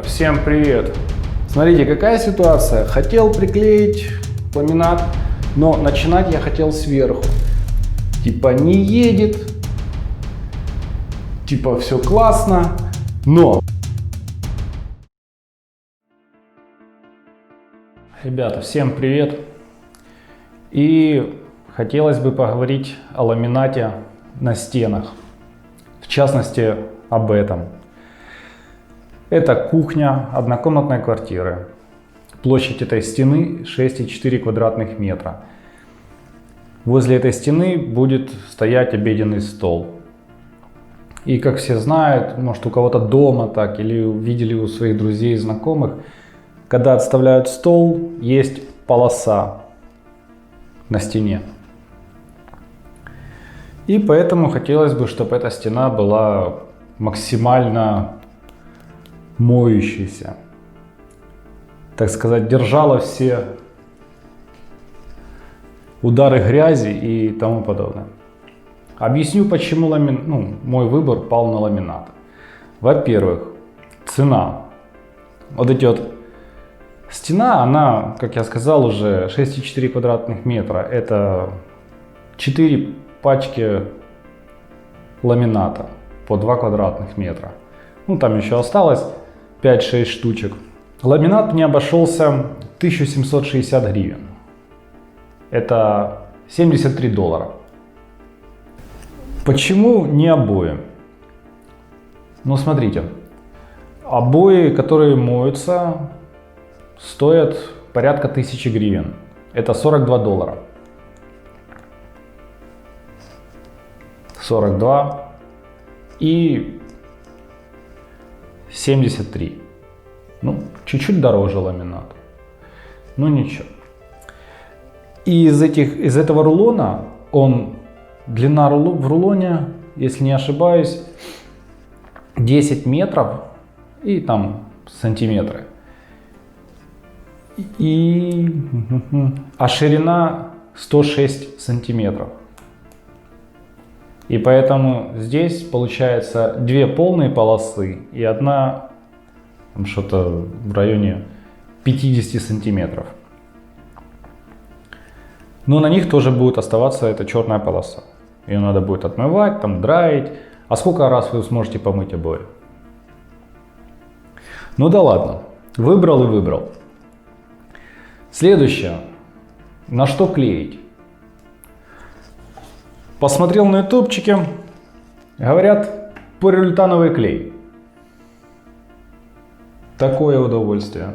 Всем привет! Смотрите, какая ситуация. Хотел приклеить ламинат, но начинать я хотел сверху. Типа не едет, типа все классно, но... Ребята, всем привет! И хотелось бы поговорить о ламинате на стенах. В частности, об этом. Это кухня однокомнатной квартиры. Площадь этой стены 6,4 квадратных метра. Возле этой стены будет стоять обеденный стол. И как все знают, может у кого-то дома так, или видели у своих друзей и знакомых, когда отставляют стол, есть полоса на стене. И поэтому хотелось бы, чтобы эта стена была максимально моющийся, так сказать, держала все удары грязи и тому подобное. Объясню, почему мой выбор пал на ламинат. Во-первых, цена. Вот эти вот стена, она, как я сказал, уже 6,4 квадратных метра. Это 4 пачки ламината по 2 квадратных метра. Там еще осталось 5-6 штучек. Ламинат мне обошелся 1760 гривен. Это 73 доллара. Почему не обои? Смотрите. Обои, которые моются, стоят порядка 1000 гривен. Это 42 доллара. 42 и 73. Чуть-чуть дороже ламинат. Ничего. И из этого рулона, длина в рулоне, если не ошибаюсь, 10 метров и там сантиметры. А ширина 106 сантиметров. И поэтому здесь получается 2 полные полосы и одна что-то в районе 50 сантиметров. Но на них тоже будет оставаться эта черная полоса. Ее надо будет отмывать, драить. А сколько раз вы сможете помыть обои? Да ладно. Выбрал и выбрал. Следующее. На что клеить? Посмотрел на ютубчике, говорят, полиуретановый клей. Такое удовольствие.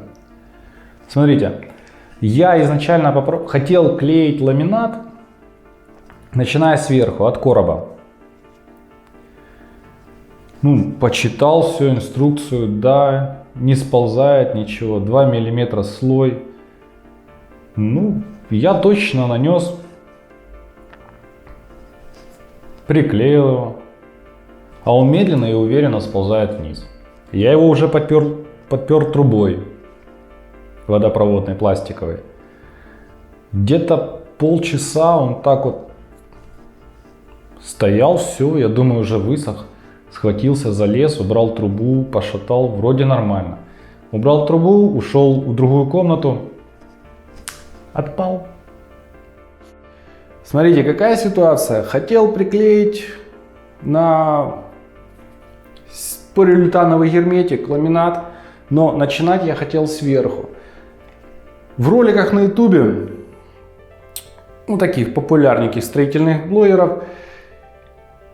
Смотрите, я изначально хотел клеить ламинат, начиная сверху, от короба. Почитал всю инструкцию, да, не сползает ничего, 2 мм слой. Я точно нанес. Приклеил его, а он медленно и уверенно сползает вниз. Я его уже подпер трубой водопроводной, пластиковой. Где-то полчаса он так вот стоял, все, я думаю, уже высох. Схватился, залез, убрал трубу, пошатал, вроде нормально. Убрал трубу, ушел в другую комнату, отпал. Смотрите, какая ситуация. Хотел приклеить на полиуретановый герметик ламинат, но начинать я хотел сверху. В роликах на ютубе, таких популярненьких строительных блогеров,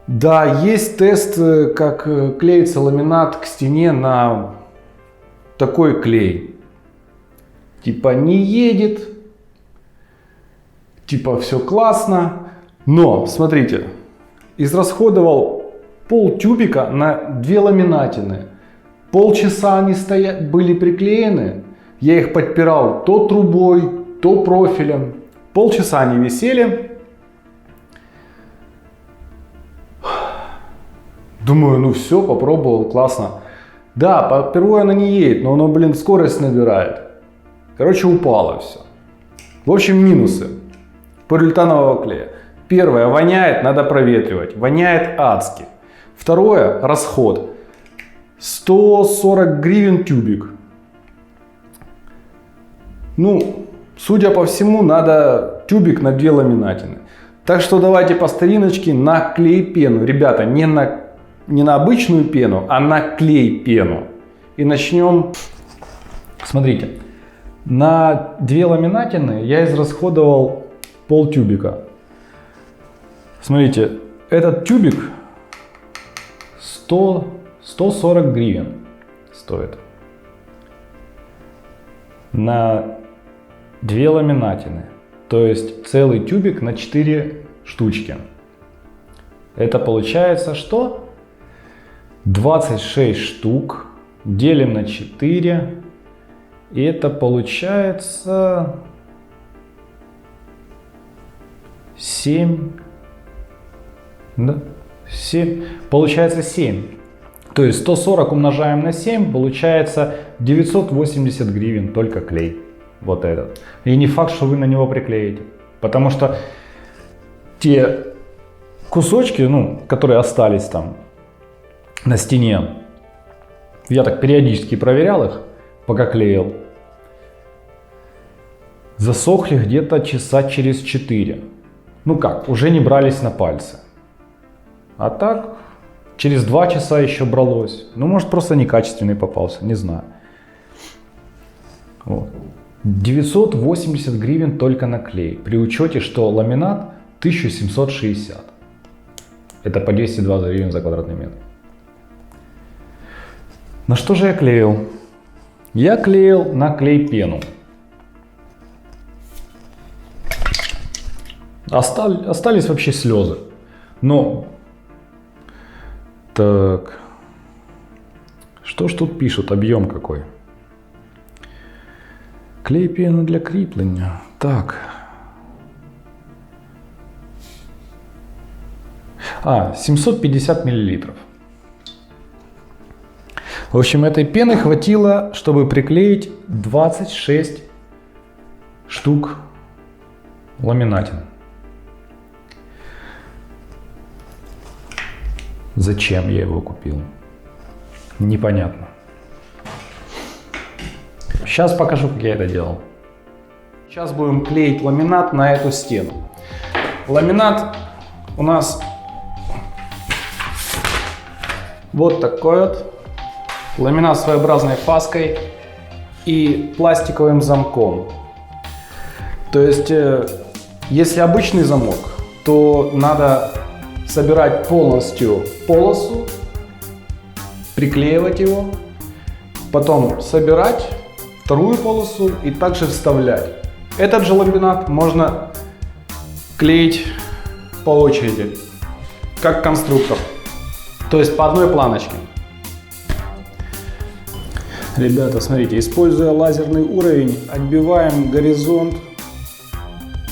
да, есть тест, как клеится ламинат к стене на такой клей. Типа не едет. Типа все классно, но смотрите, израсходовал полтюбика на 2 ламинатины. Полчаса они были приклеены, я их подпирал то трубой, то профилем. Полчаса они висели. Думаю, все, попробовал, классно. Да, по первой она не едет, но оно, скорость набирает. Упало все. В общем, минусы полиуретанового клея. Первое, воняет, надо проветривать. Воняет адски. Второе, расход. 140 гривен тюбик. Ну, судя по всему, надо тюбик на 2 ламинатины. Так что давайте по стариночке на клей-пену. Ребята, не на обычную пену, а на клей-пену. И начнем. Смотрите, на 2 ламинатины я израсходовал пол тюбика. Смотрите, этот тюбик 140 гривен стоит. На 2 ламинатины. То есть целый тюбик на 4 штучки. Это получается что? 26 штук делим на 4. И это получается 7. Да? 7. Получается 7. То есть 140 умножаем на 7, получается 980 гривен только клей. Вот этот. И не факт, что вы на него приклеите. Потому что те кусочки, ну, которые остались там на стене, я так периодически проверял их, пока клеил, засохли где-то часа через 4. Ну как, уже не брались на пальцы. А так, через 2 часа еще бралось. Ну, может, просто некачественный попался, не знаю. Вот. 980 гривен только на клей. При учете, что ламинат 1760. Это по 220 гривен за квадратный метр. На что же я клеил? Я клеил на клей-пену. Остались вообще слезы. Но, так, что ж тут пишут, объем какой? Клей-пена для крепления. Так. 750 миллилитров. В общем, этой пены хватило, чтобы приклеить 26 штук ламинатин. Зачем я его купил? Непонятно. Сейчас покажу, как я это делал. Сейчас будем клеить ламинат на эту стену. Ламинат у нас вот такой вот. Ламинат с своеобразной фаской и пластиковым замком. То есть, если обычный замок, то надо собирать полностью полосу, приклеивать его, потом собирать вторую полосу и также вставлять. Этот же ламинат можно клеить по очереди, как конструктор, то есть по одной планочке. Ребята, смотрите, используя лазерный уровень, отбиваем горизонт.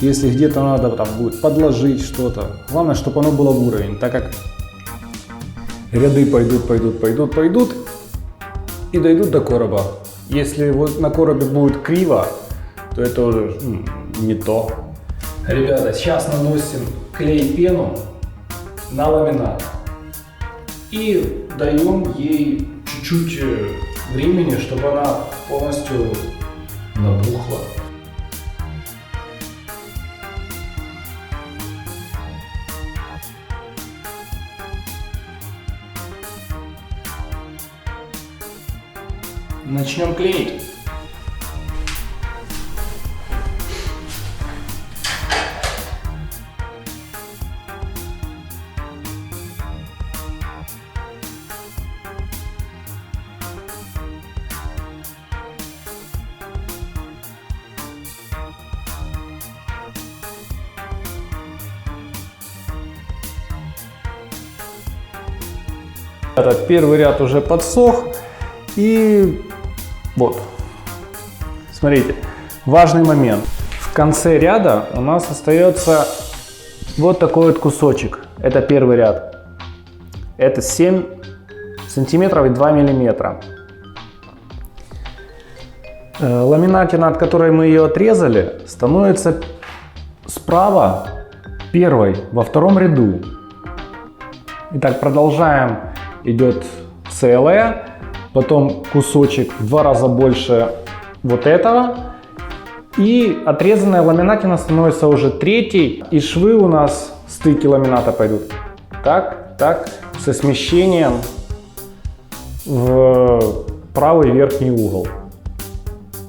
Если где-то надо там будет подложить что-то, главное, чтобы оно было в уровень, так как ряды пойдут и дойдут до короба. Если вот на коробе будет криво, то это уже не то. Ребята, сейчас наносим клей-пену на ламинат и даем ей чуть-чуть времени, чтобы она полностью набухла. Начнем клеить. Этот первый ряд уже подсох, и вот, смотрите, важный момент. В конце ряда у нас остается вот такой вот кусочек. Это первый ряд. Это 7 сантиметров и 2 миллиметра. Ламинатина, от которой мы ее отрезали, становится справа первой во втором ряду. Итак, продолжаем. Идет целая, потом кусочек в 2 раза больше вот этого. И отрезанная ламинатина становится уже третьей. И швы у нас, стыки ламината пойдут так, так, со смещением в правый верхний угол.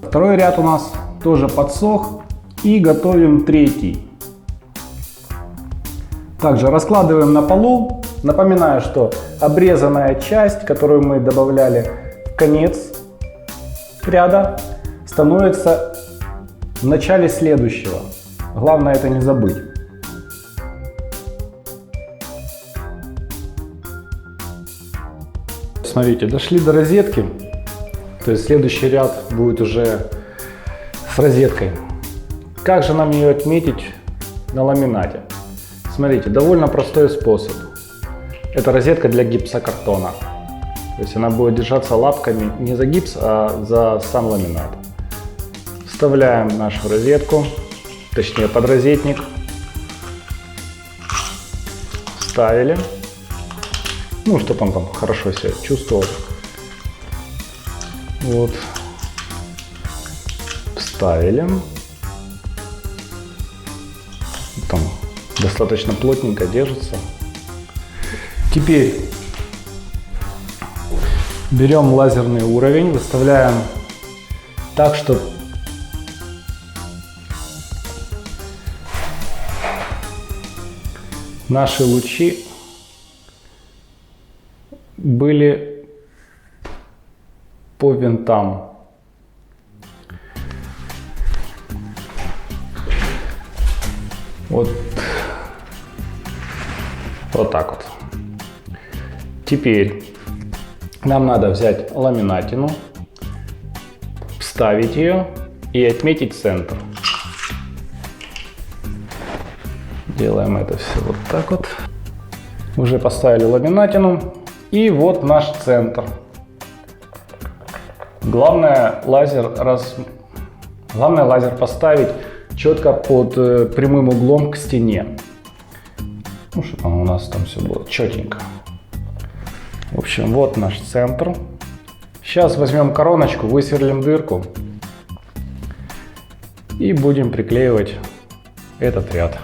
Второй ряд у нас тоже подсох. И готовим третий. Также раскладываем на полу. Напоминаю, что обрезанная часть, которую мы добавляли в конец ряда, становится в начале следующего. Главное это не забыть. Смотрите, дошли до розетки. То есть следующий ряд будет уже с розеткой. Как же нам ее отметить на ламинате? Смотрите, довольно простой способ. Это розетка для гипсокартона. То есть она будет держаться лапками не за гипс, а за сам ламинат. Вставляем нашу розетку, точнее подрозетник. Вставили. Ну, чтобы он там хорошо себя чувствовал. Вот. Вставили. Там достаточно плотненько держится. Теперь берем лазерный уровень, выставляем так, чтобы наши лучи были по винтам. Вот так вот. Теперь нам надо взять ламинатину, вставить ее и отметить центр. Делаем это все вот так вот. Уже поставили ламинатину. И вот наш центр. Главное лазер поставить четко под прямым углом к стене. Ну, чтобы у нас там все было четенько. В общем, вот наш центр. Сейчас возьмем короночку, высверлим дырку и будем приклеивать этот ряд.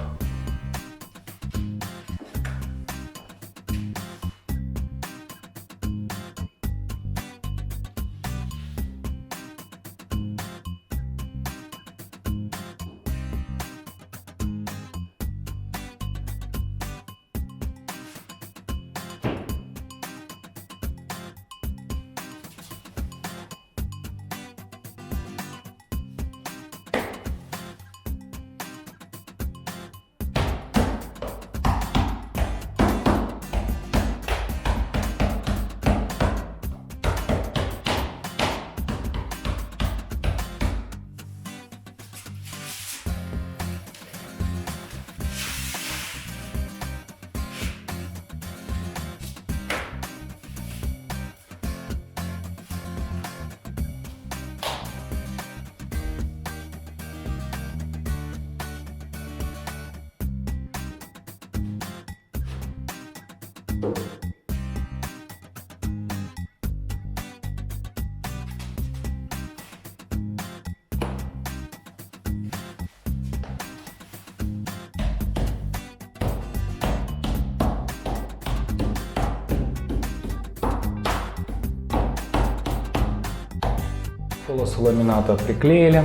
Полосу ламината приклеили.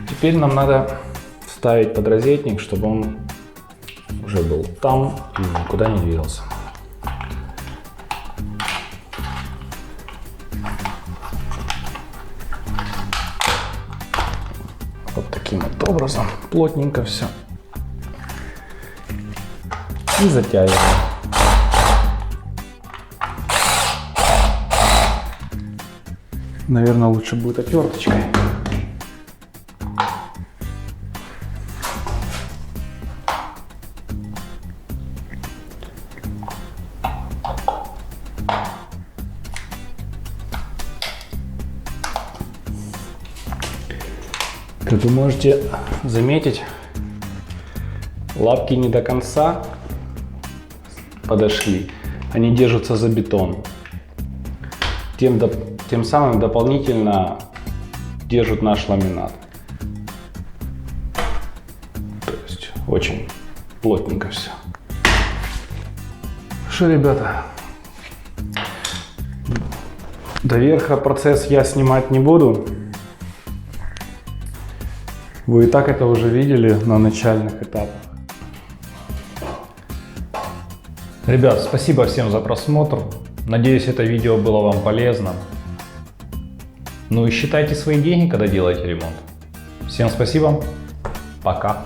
Теперь нам надо вставить подрозетник, чтобы он уже был там и никуда не двигался. Вот таким вот образом, плотненько все. И затягиваем. Наверное, лучше будет отверточкой. Как вы можете заметить, лапки не до конца подошли, они держатся за бетон. тем самым дополнительно держат наш ламинат. То есть очень плотненько все. Что, ребята, до верха процесс я снимать не буду. Вы и так это уже видели на начальных этапах. Ребят, спасибо всем за просмотр. Надеюсь, это видео было вам полезно. Ну и считайте свои деньги, когда делаете ремонт. Всем спасибо. Пока.